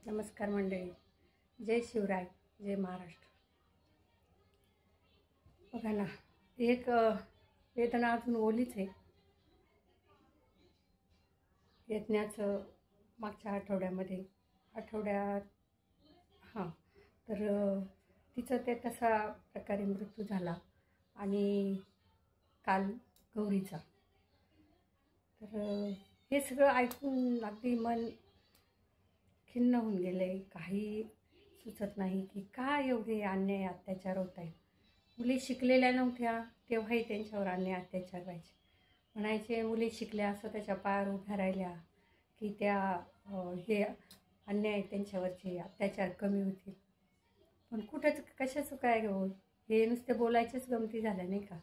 नमस्कार मंडळी. जय शिवराय, जय महाराष्ट्र. बघा ना, एक वेदना अजून ओलीच आहे. यज्ञाचं मागच्या आठवड्यात हां तर तिचं ते तसा प्रकारे मृत्यू झाला. आणि काल गौरीचा. तर हे सगळं ऐकून अगदी मन खिन्न होऊन गेले. काही सुचत नाही की का एवढे अन्याय अत्याचार होत आहेत. मुली शिकलेल्या नव्हत्या तेव्हाही त्यांच्यावर अन्याय अत्याचार व्हायचे. म्हणायचे मुली शिकल्या स्वतःच्या पायावर उभ्या राहिल्या की त्या हे अन्याय त्यांच्यावरचे अत्याचार कमी होतील. पण कुठंच कशाचं काय गं, हे नुसते बोलायचेच गमती झाल्या नाही का.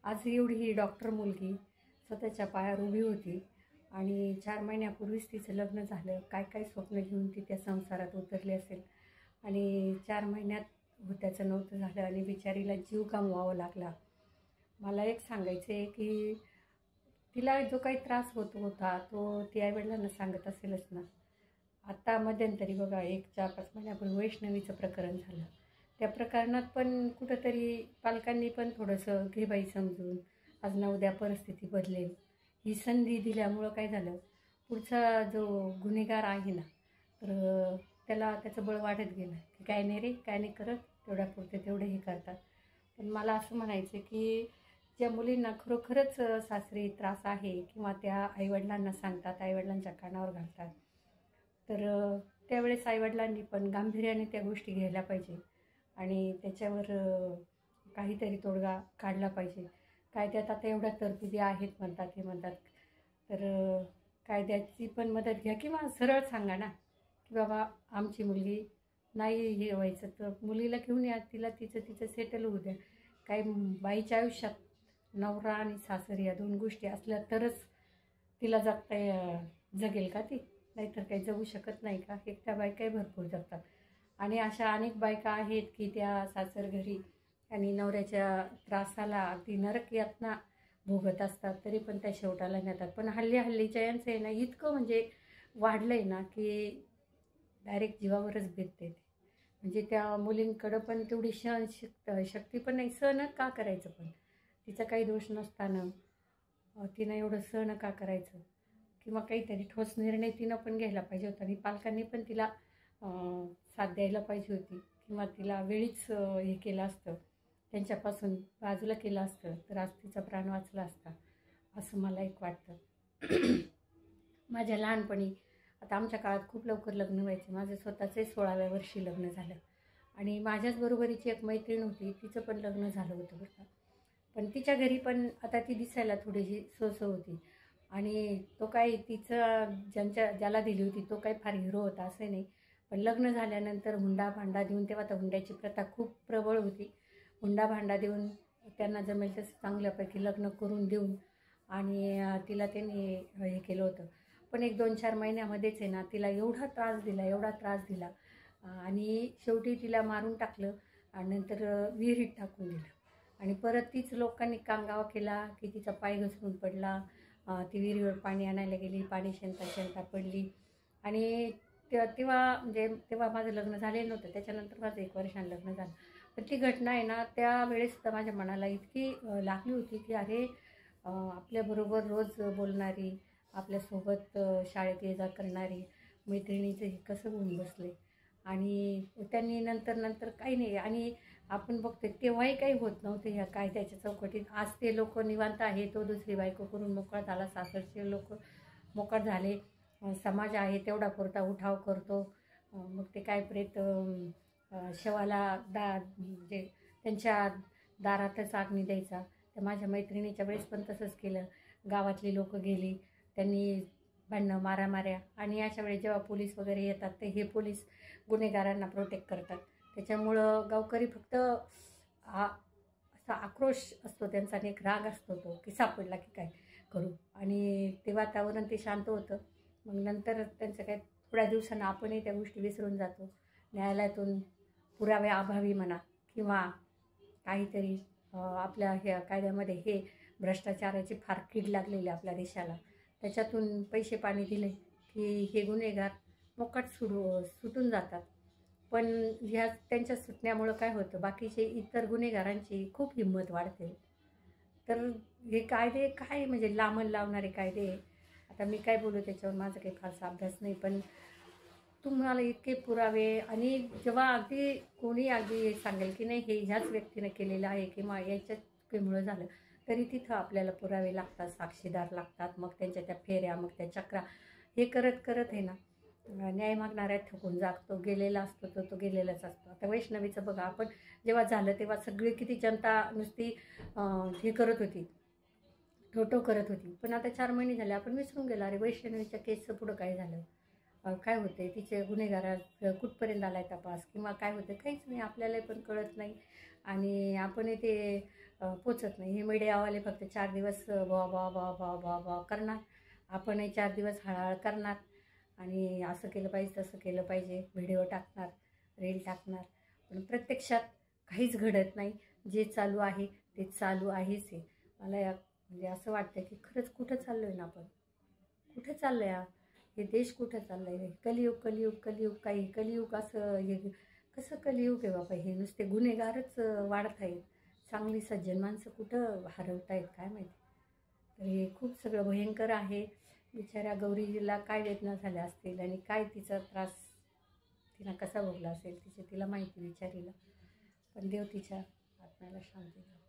आज एवढी ही डॉक्टर मुलगी स्वतःच्या पायावर उभी होती आणि 4 महिन्यापूर्वीच तिचं लग्न झालं. काय काय स्वप्न घेऊन ती त्या संसारात उतरली असेल आणि 4 महिन्यात त्याचं नव्हतं झालं आणि बिचारीला जीव गमवावा लागला. मला एक सांगायचं आहे की तिला जो काही त्रास होता तो ती आईवडिलांना सांगत असेलच ना. आता मध्यंतरी बघा 1-4-5 महिन्यापूर्वी वैष्णवीचं प्रकरण झालं. त्या प्रकरणात पण कुठंतरी पालकांनी पण थोडंसं घे बाई समजून, आज ना उद्या परिस्थिती बदलेल ही संधी दिल्यामुळं काय झालं, पुढचा जो गुन्हेगार आहे ना तर त्याला त्याचं बळ वाढत गेलं की काय नाही रे, काय नाही करत, तेवढ्यापुरते तेवढे हे करतात. पण मला असं म्हणायचं की ज्या मुलींना खरोखरच सासरी त्रास आहे किंवा त्या आईवडिलांना सांगतात, आईवडिलांच्या कानावर घालतात, तर त्यावेळेस आईवडिलांनी पण गांभीर्याने त्या गोष्टी घ्यायला पाहिजे आणि त्याच्यावर काहीतरी तोडगा काढला पाहिजे. कायद्यात आता एवढ्या तरतुदी आहेत म्हणतात, हे म्हणतात, तर कायद्याची पण मदत घ्या किंवा सरळ सांगा ना की बाबा आमची मुलगी नाही हे व्हायचं तर मुलीला घेऊन या, तिला तिचं सेटल होऊ द्या. काही बाईच्या आयुष्यात नवरा आणि सासर या 2 गोष्टी असल्या तरच तिला जगेल का ती, नाहीतर काही जगू शकत नाही का. एकट्या बायकाही भरपूर जगतात आणि अशा अनेक बायका आहेत की त्या सासर घरी आणि नवऱ्याच्या त्रासाला अगदी नरक यातना भोगत असतात तरी पण त्या शेवटाला नेतात. पण हल्लीच्या यांचं आहे ना इतकं म्हणजे वाढलं आहे ना की डायरेक्ट जीवावरच बेतते ते. म्हणजे त्या मुलींकडं पण तेवढी शक्ती पण नाही. सहन का करायचं, पण तिचा काही दोष नसताना तिनं एवढं सहन का करायचं. किंवा काहीतरी ठोस निर्णय तिनं पण घ्यायला पाहिजे होता आणि पालकांनी पण तिला साथ द्यायला पाहिजे होती किंवा तिला वेळीच हे केलं असतं, त्यांच्यापासून बाजूला केलं असतं तर आज तिचा प्राण वाचला असता असं मला एक वाटतं. माझ्या लहानपणी आता आमच्या काळात खूप लवकर लग्न व्हायचे. माझं स्वतःचे 16व्या वर्षी लग्न झालं आणि माझ्याच बरोबरीची एक मैत्रीण होती, तिचं पण लग्न झालं होतं बरं का. पण तिच्या घरी पण आता ती दिसायला थोडीशी सोसं होती आणि तो काही तिचं ज्याला दिली होती तो काही फार हिरो होता असं नाही. पण लग्न झाल्यानंतर हुंडा भांडा देऊन, तेव्हा तर हुंड्याची प्रथा खूप प्रबळ होती, हुंडा भांडा देऊन त्यांना जमेल तसं चांगल्यापैकी लग्न करून देऊन आणि तिला त्यांनी हे केलं होतं. पण 1-2-4 महिन्यामध्येच आहे ना तिला एवढा त्रास दिला आणि शेवटी तिला मारून टाकलं आणि नंतर विहिरीत टाकून दिलं. आणि परत तीच लोकांनी कांगावा केला की तिचा पाय घसरून पडला, ती विहिरीवर पाणी आणायला गेली, पाणी शेंता पडली. आणि तेव्हा माझं लग्न झालेलं नव्हतं, त्याच्यानंतर माझं 1 वर्षानं लग्न झालं. पण ती घटना आहे ना त्यावेळेससुद्धा माझ्या मनाला इतकी लागली होती की अरे आपल्याबरोबर रोज बोलणारी, आपल्यासोबत शाळेत ये-जा करणारी मैत्रिणीचं हे कसं होऊन बसले. आणि त्यांनी नंतर काही नाही. आणि आपण बघतोय तेव्हाही काही होत नव्हते ह्या कायद्याच्या चौकटीत. आज ते लोक निवांत आहे, तो दुसरी बायको करून मोकळा झाला, सासरचे लोक मोकळ झाले, समाज आहे तेवढा पुरता उठाव करतो. मग ते काय प्रेत शवाला म्हणजे त्यांच्या दारातच अग्नी द्यायचा. तर माझ्या मैत्रिणीच्या वेळेस पण तसंच केलं. गावातली लोक गेली, त्यांनी भांडणं माऱ्या आणि अशा वेळी जेव्हा पोलीस वगैरे येतात तर हे पोलीस गुन्हेगारांना प्रोटेक्ट करतात. त्याच्यामुळं गावकरी फक्त असा आक्रोश असतो त्यांचा आणि एक राग असतो तो की सापडला की काय करू, आणि ते वातावरण ते शांत होतं. मग नंतर त्यांचं काय थोड्या दिवसांना आपणही त्या गोष्टी विसरून जातो. न्यायालयातून पुराव्या अभावी म्हणा किंवा काहीतरी आपल्या ह्या कायद्यामध्ये हे भ्रष्टाचाराची फार कीड लागलेली आपल्या देशाला, त्याच्यातून पैसे पाणी दिले की हे गुन्हेगार मोकाट सुटून जातात. पण ह्या त्यांच्या सुटण्यामुळं काय होतं, बाकीचे इतर गुन्हेगारांची खूप हिंमत वाढते. तर हे कायदे काय म्हणजे लांबण लावणारे कायदे. आता मी काय बोलू त्याच्यावर, माझा काही फारसा अभ्यास नाही, पण तुम्हाला इतके पुरावे आणि जेव्हा अगदी कोणी अगदी सांगेल की नाही हे ह्याच व्यक्तीने केलेलं आहे किंवा याच्या चुकीमुळं झालं, तरी तिथं आपल्याला पुरावे लागतात, साक्षीदार लागतात, मग त्यांच्या त्या फेऱ्या, मग त्या चक्रा, हे करत करत आहे ना न्याय मागणाऱ्या थकून जागतो, गेलेला असतो तो गेलेलाच असतो. आता वैष्णवीचं बघा, आपण जेव्हा झालं तेव्हा सगळी किती जनता नुसती हे करत होती, ठोठो करत होती. पण आता 4 महिने झाले आपण विसरून गेलो, अरे वैष्णवीच्या केसचं पुढं काय झालं, काय होते, तिचे गुन्हेगारात कुठपर्यंत आलाय तपास किंवा काय होतं, काहीच नाही, आपल्याला पण कळत नाही आणि आपण ते पोचत नाही. हे मीडियावाले फक्त 4 दिवस बा बा बा बा बा बा करणार, आपणही 4 दिवस हळहळ करणार आणि असं केलं पाहिजे तसं केलं पाहिजे, व्हिडिओ टाकणार, रील टाकणार, पण प्रत्यक्षात काहीच घडत नाही. जे चालू आहे ते चालू आहेच आहे. मला म्हणजे असं वाटतं की खरंच कुठं चाललो आहे ना आपण, कुठे चाललो आहे, हे देश कुठं चाललं आहे, कलियुग कलियुग कलियुग, काही कलियुग असं हे कसं कलियुग आहे बाबा, हे नुसते गुन्हेगारच वाढत आहेत, चांगली सज्जन माणसं कुठं हरवत आहेत काय माहिती. तर हे खूप सगळं भयंकर आहे. बिचाऱ्या गौरीला काय वेदना झाल्या असतील आणि काय तिचा त्रास तिला कसा भोगला असेल तिला माहिती बिचारीला. पण देव तिच्या आत्म्याला शांती द्यावी.